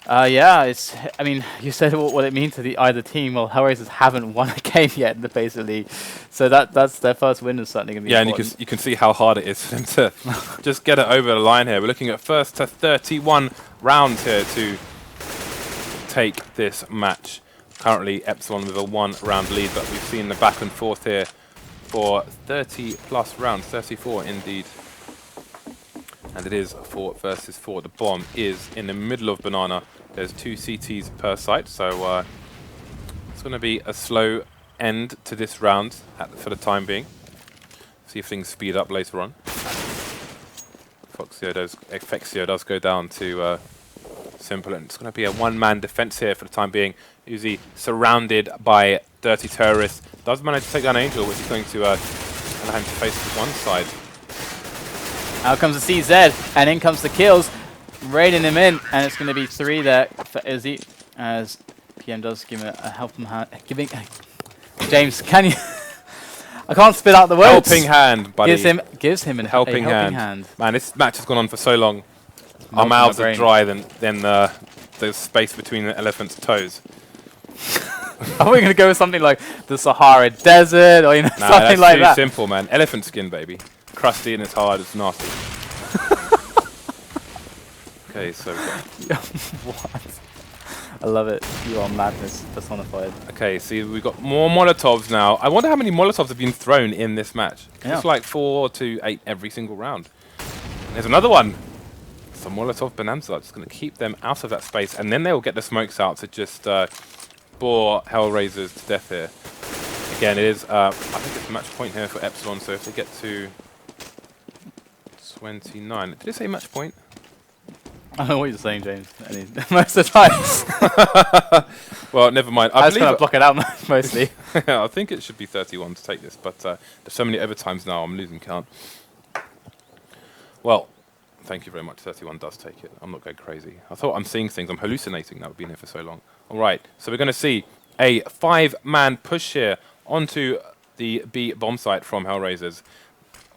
yeah, I mean, you said what it means to either team. Well, HellRaisers haven't won a game yet in the FACEIT League, so that's their first win is certainly going to be important. And you can see how hard it is for them to just get it over the line here. We're looking at first to 31 rounds here to take this match. Currently, Epsilon with a 1-round lead, but we've seen the back and forth here for 30+ rounds, 34 indeed. And it is 4 versus 4. The bomb is in the middle of Banana. There's 2 CTs per site, so it's going to be a slow end to this round for the time being. See if things speed up later on. FACEIT does go down to Simple, and it's going to be a 1-man defense here for the time being. Uzi surrounded by dirty terrorists. Does manage to take down Angel, which is going to allow him to face one side. Out comes the CZ, and in comes the kills, raiding him in, and it's going to be 3 there for Izzy, as PM does give him a helping hand. James, can you? I can't spit out the words. Helping hand, buddy. Gives him a helping hand. Man, this match has gone on for so long. Our mouths are dry than the space between the elephant's toes. Are we going to go with something like the Sahara Desert or Nah, something like that? too simple, man. Elephant skin, baby. Crusty and it's hard, it's nasty. Okay, so What? I love it. You are madness personified. okay, see, we've got more Molotovs now. I wonder how many Molotovs have been thrown in this match. Yeah. It's like 4 to 8 every single round. There's another one. Some Molotov Bonanza. Just going to keep them out of that space, and then they'll get the smokes out to just bore HellRaisers to death here. Again, it is, I think it's a match point here for Epsilon, so if they get to 29. Did it say match point? I don't know what you're saying, James. Most of the time. Well, never mind. I was going to block it out mostly. I think it should be 31 to take this, but there's so many overtimes now, I'm losing count. Well, thank you very much. 31 does take it. I'm not going crazy. I thought I'm seeing things. I'm hallucinating now. I've been here for so long. All right, so we're going to see a 5-man push here onto the B bomb site from HellRaisers.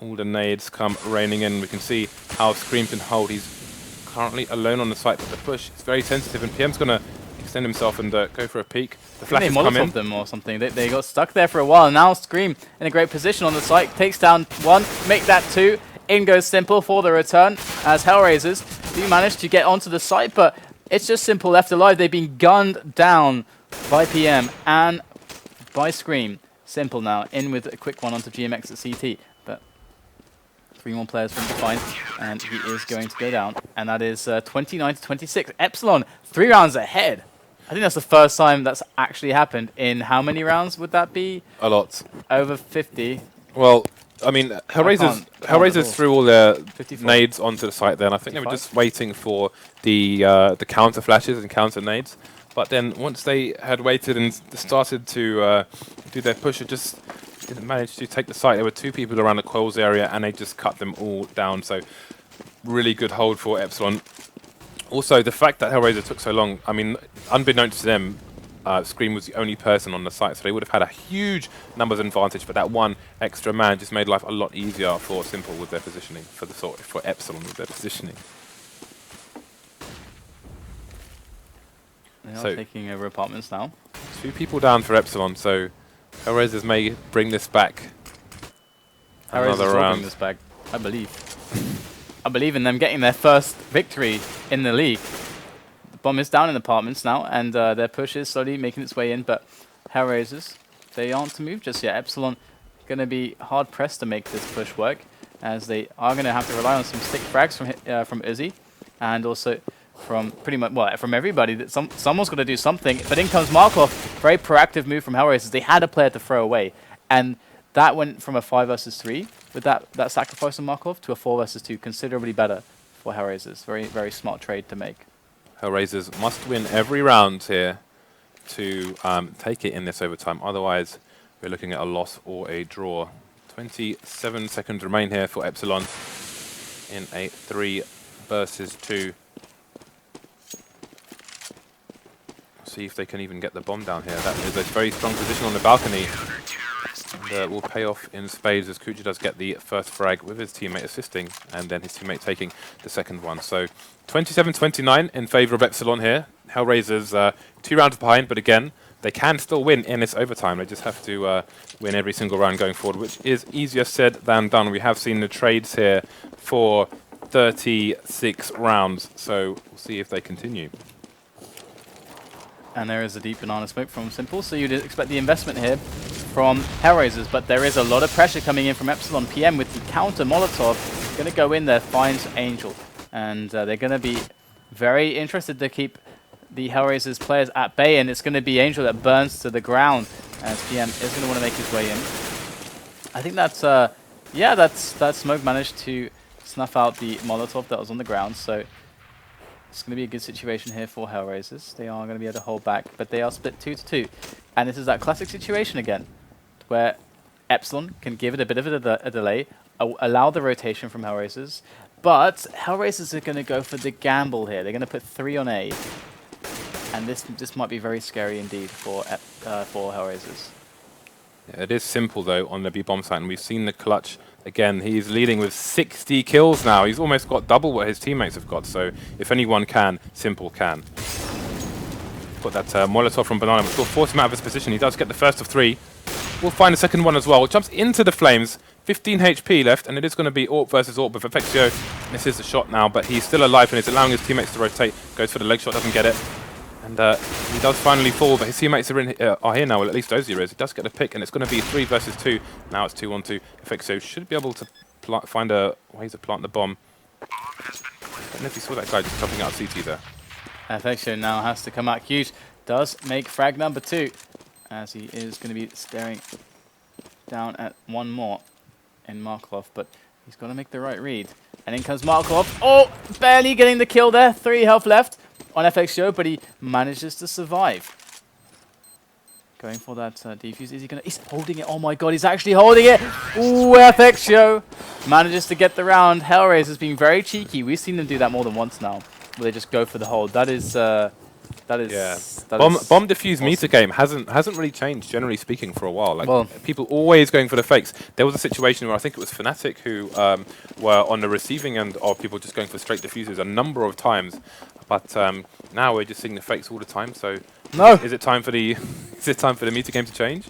All the nades come raining in. We can see how Scream can hold. He's currently alone on the site, but the push is very sensitive, and PM's going to extend himself and go for a peek. The flashes come in. Them or something. They got stuck there for a while. Now Scream in a great position on the site. Takes down 1, make that 2. In goes Simple for the return as HellRaisers do manage to get onto the site, but it's just Simple left alive. They've been gunned down by PM and by Scream. Simple now in with a quick one onto GMX at CT, but 3 more players from behind, and he is going to go down, and that is 29 to 26. Epsilon 3 rounds ahead. I think that's the first time that's actually happened. In how many rounds would that be? A lot. Over 50. Well, I mean, HellRaisers threw all their 54. nades onto the site there, and I think 55? they were just waiting for the counter flashes and counter nades. But then once they had waited and started to do their push, it just didn't manage to take the site. There were 2 people around the coils area, and they just cut them all down. So really good hold for Epsilon. Also, the fact that HellRaiser took so long, I mean, unbeknownst to them, Scream was the only person on the site, so they would have had a huge numbers advantage, but that one extra man just made life a lot easier for Simple with their positioning, for Epsilon with their positioning. They are taking over apartments now. 2 people down for Epsilon, so HellRaisers may bring this back. Another round. This back, I believe. I believe in them getting their first victory in the league. Bomb is down in apartments now, and their push is slowly making its way in, but HellRaisers, they aren't to move just yet. Epsilon going to be hard-pressed to make this push work, as they are going to have to rely on some stick frags from Uzi, and also from pretty much, well, from everybody. That someone's got to do something, but in comes Markov. Very proactive move from HellRaisers. They had a player to throw away, and that went from a 5 versus 3 with that sacrifice on Markov to a 4 versus 2, considerably better for HellRaisers. Very, very smart trade to make. HellRaisers must win every round here to take it in this overtime. Otherwise, we're looking at a loss or a draw. 27 seconds remain here for Epsilon in a 3 versus 2. See if they can even get the bomb down here. That is a very strong position on the balcony. And will pay off in spades as Kuja does get the first frag with his teammate assisting, and then his teammate taking the second one. So 27-29 in favor of Epsilon here. HellRaisers 2 rounds behind, but again, they can still win in this overtime. They just have to win every single round going forward, which is easier said than done. We have seen the trades here for 36 rounds, so we'll see if they continue. And there is a deep banana smoke from Simple, so you'd expect the investment here from HellRaisers, but there is a lot of pressure coming in from Epsilon. PM with the counter Molotov, going to go in there, finds Angel, and they're going to be very interested to keep the HellRaisers players at bay, and it's going to be Angel that burns to the ground, as PM is going to want to make his way in. I think that's, yeah, that smoke managed to snuff out the Molotov that was on the ground, so it's going to be a good situation here for HellRaisers. They are going to be able to hold back, but they are split 2-2. And this is that classic situation again, where Epsilon can give it a bit of a delay, allow the rotation from HellRaisers, but HellRaisers are going to go for the gamble here. They're going to put 3 on A, and this might be very scary indeed for HellRaisers. Yeah, it is Simple though on the B bomb site, and we've seen the clutch. Again, he's leading with 60 kills now. He's almost got double what his teammates have got, so if anyone can, Simple can. Got that Molotov from Banana, which will force him out of his position. He does get the first of 3. We'll find the second one as well. Jumps into the flames. 15 HP left, and it is going to be AWP versus AWP with FXio. Misses the shot now, but he's still alive and is allowing his teammates to rotate. Goes for the leg shot, doesn't get it. And he does finally fall, but his teammates are here now. Well, at least Dozier is. He does get a pick, and it's going to be 3 versus 2. Now it's 2-on-2. FXO should be able to find a way to plant the bomb. I don't know if you saw that guy just jumping out of CT there. FXO now has to come out huge. Does make frag number 2, as he is going to be staring down at one more in Markov, but he's got to make the right read. And in comes Markov. Oh, barely getting the kill there. 3 health left on FXO, but he manages to survive. Going for that defuse. Is he going to... He's holding it. Oh my god, he's actually holding it. Ooh, FXO manages to get the round. HellRaisers being very cheeky. We've seen them do that more than once now, where they just go for the hold. That is... Bomb defuse meter game hasn't really changed, generally speaking, for a while. Like, people always going for the fakes. There was a situation where I think it was Fnatic who were on the receiving end of people just going for straight diffusers a number of times. But now we're just seeing the fakes all the time. So no, is it time for the meter game to change?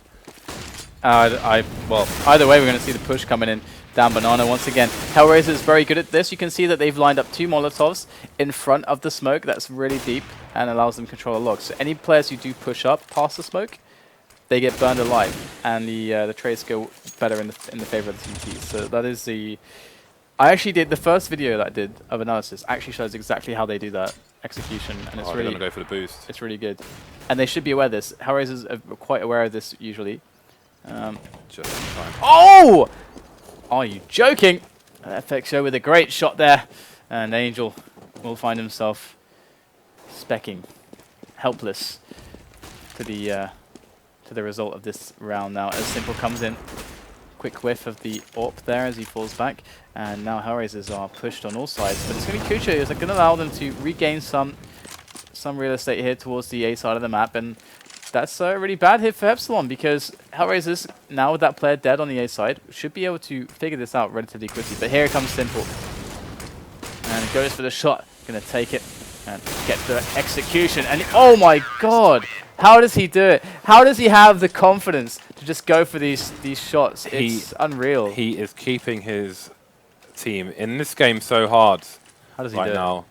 Well, either way, we're going to see the push coming in down Banana once again. HellRaisers is very good at this. You can see that they've lined up 2 Molotovs in front of the smoke. That's really deep and allows them to control a log. So any players who do push up past the smoke, they get burned alive, and the trades go better in the favor of the CTs. So that is the... I actually did the first video that I did of analysis actually shows exactly how they do that execution, and it's really... They're gonna go for the boost. It's really good, and they should be aware of this. HellRaisers are quite aware of this usually. Just in time. Oh! Are you joking? FXO with a great shot there, and Angel will find himself specking, helpless to the result of this round now. As Simple comes in, quick whiff of the AWP there as he falls back, and now HellRaisers are pushed on all sides. But it's going to be Kucho who's going to allow them to regain some real estate here towards the A side of the map, and that's a really bad hit for Epsilon, because HellRaisers, now with that player dead on the A side, should be able to figure this out relatively quickly. But here comes Simple. And goes for the shot. Going to take it and get the execution. And oh my god! How does he do it? How does he have the confidence to just go for these shots? It's unreal. He is keeping his team in this game so hard. How does he do now? It?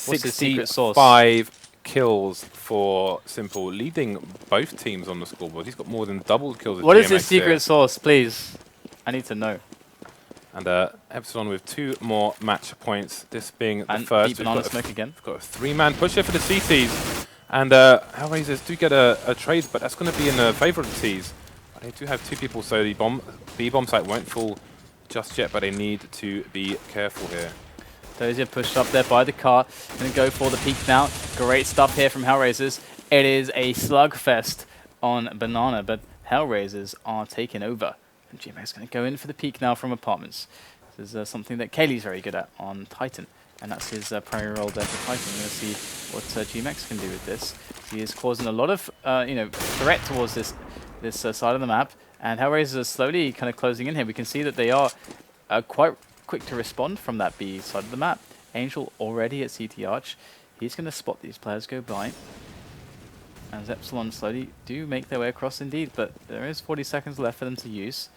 What's his secret sauce? 65 kills for Simple, leading both teams on the scoreboard. He's got more than double kills. What is his secret sauce, please? I need to know. And Epsilon with 2 more match points. This being the and first. Banana smoke again. We've got a 3-man push here for the CTs. And HellRaisers do get a trade, but that's going to be in the favour of the Ts. They do have 2 people, so the B-bomb site won't fall just yet, but they need to be careful here. Dozier pushed up there by the car. Going to go for the peek now. Great stuff here from HellRaisers. It is a slugfest on Banana, but HellRaisers are taking over. And GMX going to go in for the peek now from Apartments. This is something that Kaylee's very good at on Titan, and that's his primary role there for Titan. We're going to see what GMX can do with this. He is causing a lot of threat towards this side of the map, and HellRaisers are slowly kind of closing in here. We can see that they are quite quick to respond from that B side of the map. Angel already at CT Arch. He's going to spot these players go by. As Epsilon slowly do make their way across indeed, but there is 40 seconds left for them to use.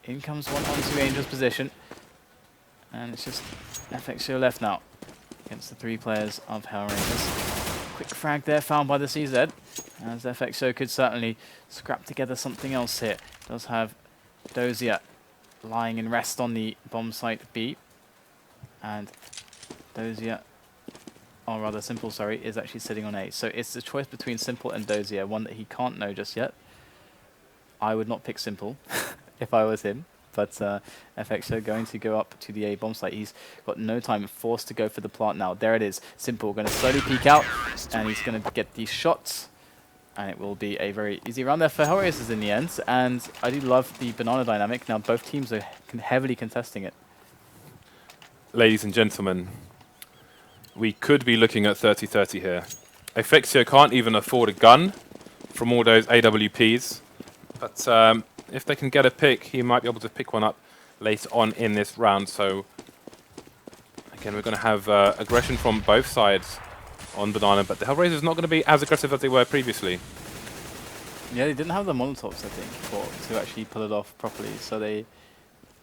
In comes one onto Angel's position. And it's just FXO left now against the 3 players of HellRaisers. Quick frag there found by the CZ. As FXO could certainly scrap together something else here. Does have Dozier lying in rest on the bomb site B, and Dozier, or rather Simple, sorry, is actually sitting on A. So it's a choice between Simple and Dozier, one that he can't know just yet. I would not pick Simple if I was him, but FXO going to go up to the A bomb site. He's got no time, forced to go for the plant now. There it is. Simple going to slowly peek out, and he's going to get these shots. And it will be a very easy round there for HellRaisers in the end. And I do love the Banana dynamic. Now both teams are heavily contesting it. Ladies and gentlemen, we could be looking at 30-30 here. Afexio can't even afford a gun from all those AWPs. But if they can get a pick, he might be able to pick one up later on in this round. So again, we're going to have aggression from both sides on Banana, but the HellRaisers not going to be as aggressive as they were previously. Yeah, they didn't have the Molotovs, I think, to actually pull it off properly. So they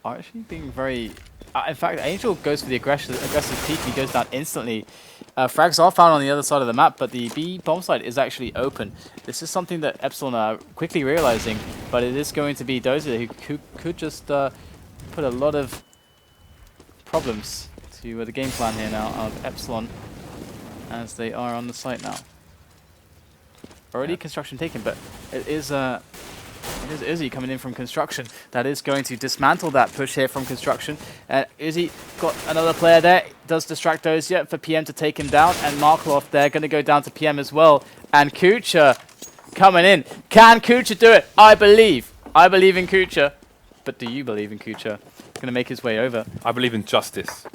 are actually being very... in fact, Angel goes for the aggressive peek. He goes down instantly. Frags are found on the other side of the map, but the B bomb site is actually open. This is something that Epsilon are quickly realizing, but it is going to be Dozier who could just put a lot of problems to the game plan here now of Epsilon, as they are on the site now. Already construction taken, but it is Uzi coming in from construction. That is going to dismantle that push here from construction. Uzi got another player there. Does distract Dozier for PM to take him down, and Markloff there going to go down to PM as well. And Kucha coming in. Can Kucha do it? I believe in Kucha. But do you believe in Kucha? Going to make his way over. I believe in justice.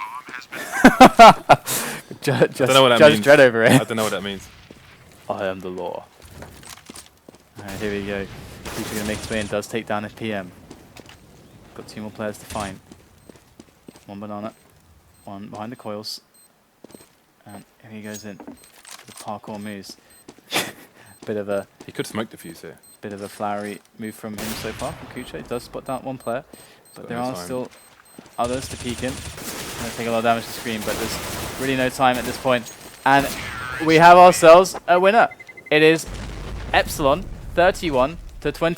Judge I don't know what that means. Dredd over here. I don't know what that means. I am the law. Alright, here we go. Kucha going to make his way and does take down his PM. Got 2 more players to find. 1 Banana. 1 behind the coils. And here he goes in. The parkour moves. Bit of a... He could smoke defuse here. Bit of a flowery move from him so far, from Kucha. He does spot down 1 player. But there are still others to peek in. Going to take a lot of damage to screen, but there's really no time at this point. And we have ourselves a winner. It is Epsilon 31 to 20.